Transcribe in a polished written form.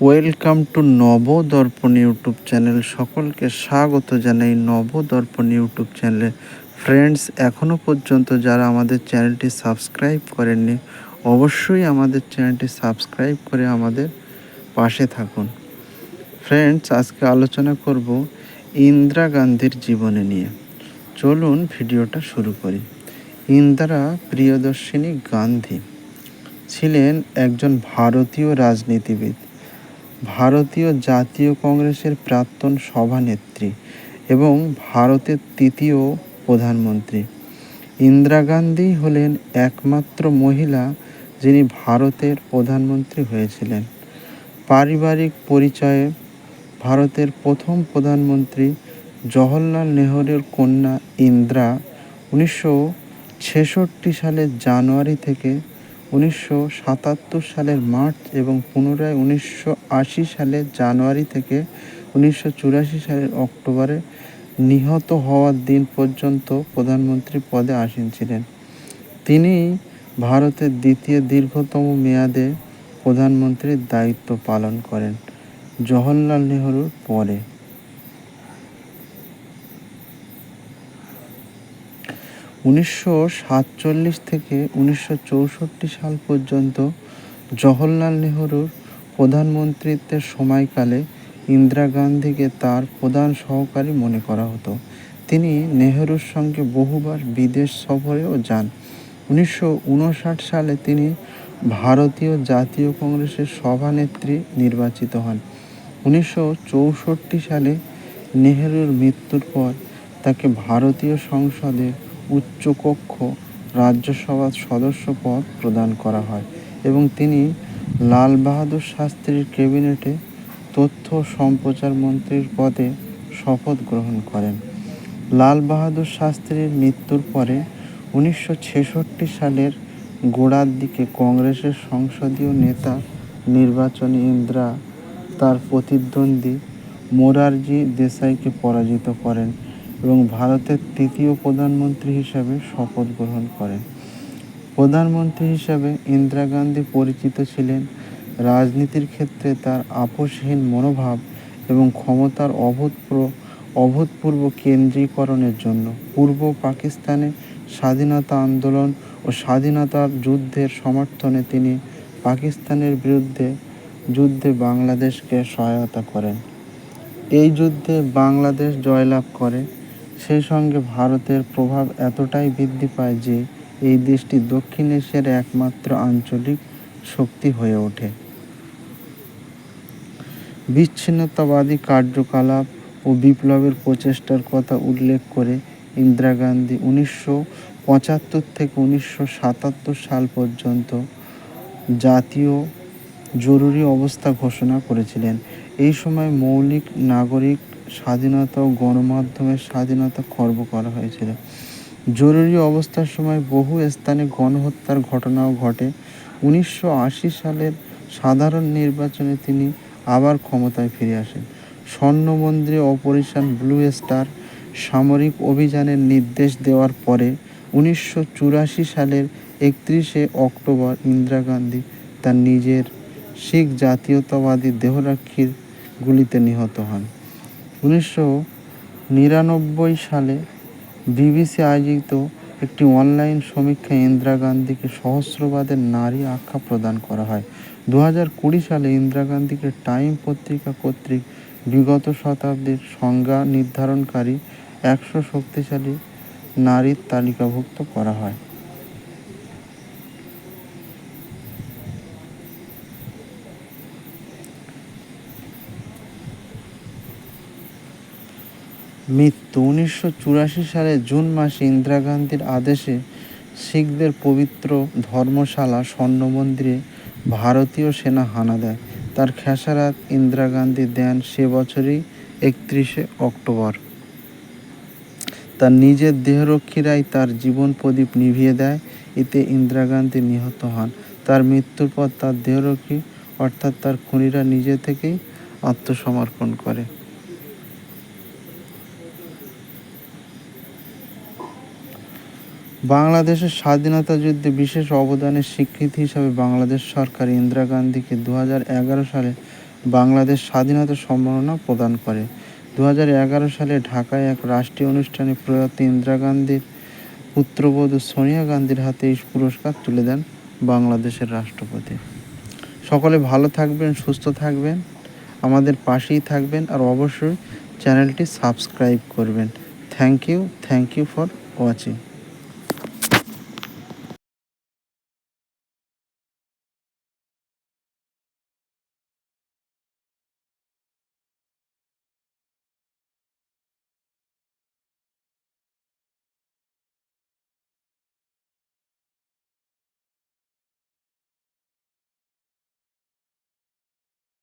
Welcome to Nabadarpan YouTube channel. সকলকে স্বাগত জানাই নবদর্পণ ইউটিউব চ্যানেলে। ফ্রেন্ডস, এখনও পর্যন্ত যারা আমাদের চ্যানেলটি সাবস্ক্রাইব করেননি, অবশ্যই আমাদের চ্যানেলটি সাবস্ক্রাইব করে আমাদের পাশে থাকুন। ফ্রেন্ডস, আজকে আলোচনা করব ইন্দিরা গান্ধীর জীবনী নিয়ে। চলুন ভিডিওটা শুরু করি। ইন্দিরা প্রিয়দর্শিনী গান্ধী ছিলেন একজন ভারতীয় রাজনীতিবিদ, ভারতীয় জাতীয় কংগ্রেসের প্রাক্তন সভানেত্রী এবং ভারতের তৃতীয় প্রধানমন্ত্রী। ইন্দিরা গান্ধী হলেন একমাত্র মহিলা যিনি ভারতের প্রধানমন্ত্রী হয়েছিলেন। পারিবারিক পরিচয়ে ভারতের প্রথম প্রধানমন্ত্রী জওহরলাল নেহরুর কন্যা ইন্দিরা 1966 সালের জানুয়ারি থেকে 1977 সালের মার্চ এবং পুনরায় 1980 সালের জানুয়ারি থেকে 1984 সালের অক্টোবরে নিহত হওয়ার দিন পর্যন্ত প্রধানমন্ত্রী পদে আসীন ছিলেন। তিনি ভারতের দ্বিতীয় দীর্ঘতম মেয়াদে প্রধানমন্ত্রীর দায়িত্ব পালন করেন, জওহরলাল নেহরুর পরে। 1947 থেকে 1964 সাল পর্যন্ত জওহরলাল নেহরুর প্রধানমন্ত্রীত্বের সময়কালে ইন্দিরা গান্ধীকে তার প্রধান সহকারী মনে করা হতো। তিনি নেহরুর সঙ্গে বহুবার বিদেশ সফরেও যান। 1959 সালে তিনি ভারতীয় জাতীয় কংগ্রেসের সভানেত্রী নির্বাচিত হন। 1964 সালে নেহরুর মৃত্যুর পর তাকে ভারতীয় সংসদের উচ্চকক্ষ রাজ্যসভার সদস্য পদ প্রদান করা হয় এবং তিনি লাল বাহাদুর শাস্ত্রীর ক্যাবিনেটে তথ্য সম্প্রচার মন্ত্রীর পদে শপথ গ্রহণ করেন। লাল বাহাদুর শাস্ত্রীর মৃত্যুর পরে 1966 সালের গোড়ার দিকে কংগ্রেসের সংসদীয় নেতা নির্বাচনে ইন্দিরা তার প্রতিদ্বন্দ্বী মোরারজি দেশাইকে পরাজিত করেন এবং ভারতের তৃতীয় প্রধানমন্ত্রী হিসাবে শপথ গ্রহণ করেন। প্রধানমন্ত্রী হিসাবে ইন্দিরা গান্ধী পরিচিত ছিলেন রাজনীতির ক্ষেত্রে তার আপোষহীন মনোভাব এবং ক্ষমতার অভূতপূর্ব কেন্দ্রীকরণের জন্য। পূর্ব পাকিস্তানে স্বাধীনতা আন্দোলন ও স্বাধীনতার যুদ্ধের সমর্থনে তিনি পাকিস্তানের যুদ্ধে বাংলাদেশকে সহায়তা করেন। এই যুদ্ধে বাংলাদেশ জয়লাভ করে। সেই সঙ্গে ভারতের প্রভাব এতটাই বৃদ্ধি পায় যে এই দেশটি দক্ষিণ এশিয়ার একমাত্র আঞ্চলিক শক্তি হয়ে ওঠে। বিচ্ছিন্নতাবাদী কার্যকলাপ ও বিপ্লবের প্রচেষ্টার কথা উল্লেখ করে ইন্দিরা গান্ধী 1975 থেকে 1977 সাল পর্যন্ত জাতীয় জরুরি অবস্থা ঘোষণা করেছিলেন। এই সময় মৌলিক নাগরিক স্বাধীনতা ও গণমাধ্যমের স্বাধীনতা খর্ব করা হয়েছিল। জরুরি অবস্থার সময় বহু স্থানে গণহত্যার ঘটনাও ঘটে। 1980 সালের সাধারণ নির্বাচনে তিনি আবার ক্ষমতায় ফিরে আসেন। স্বর্ণ মন্দিরে অপারেশন ব্লু স্টার সামরিক অভিযানের নির্দেশ দেওয়ার পরে 1984 সালের 31 অক্টোবর ইন্দিরা গান্ধী তার নিজের শিখ জাতীয়তাবাদী দেহরক্ষীর গুলিতে নিহত হন। 1999 সালে বিবিসি আয়োজিত একটি অনলাইন সমীক্ষায় ইন্দিরা গান্ধীকে সহস্রবাদের নারী আখ্যা প্রদান করা হয়। 2020 সালে ইন্দিরা গান্ধীকে টাইম পত্রিকা কর্তৃক বিগত শতাব্দীর সংজ্ঞা নির্ধারণকারী 100 শক্তিশালী নারীর তালিকাভুক্ত করা হয়। মৃত্যু 1984 সালের জুন মাসে ইন্দিরা গান্ধীর আদেশে শিখদের পবিত্র ধর্মশালা স্বর্ণ মন্দিরে ভারতীয় সেনা হানা দেয়। তার খেসারত ইন্দিরা গান্ধী দেন সে বছরই 31 অক্টোবর। তার নিজের দেহরক্ষীরাই তার জীবন প্রদীপ নিভিয়ে দেয়। এতে ইন্দিরা গান্ধী নিহত হন। তার মৃত্যুর পর তার দেহরক্ষী অর্থাৎ তার খুনিরা নিজে থেকেই আত্মসমর্পণ করে। বাংলাদেশের স্বাধীনতা যুদ্ধে বিশেষ অবদানের স্বীকৃতি হিসাবে বাংলাদেশ সরকার ইন্দিরা গান্ধীকে 2011 সালে বাংলাদেশ স্বাধীনতা সম্মাননা প্রদান করে। 2011 সালে ঢাকায় এক রাষ্ট্রীয় অনুষ্ঠানে প্রয়াত ইন্দিরা গান্ধীর পুত্রবধূ সোনিয়া গান্ধীর হাতে এই পুরস্কার তুলে দেন বাংলাদেশের রাষ্ট্রপতি। সকলে ভালো থাকবেন, সুস্থ থাকবেন, আমাদের পাশেই থাকবেন, আর অবশ্যই চ্যানেলটি সাবস্ক্রাইব করবেন। Thank you for watching.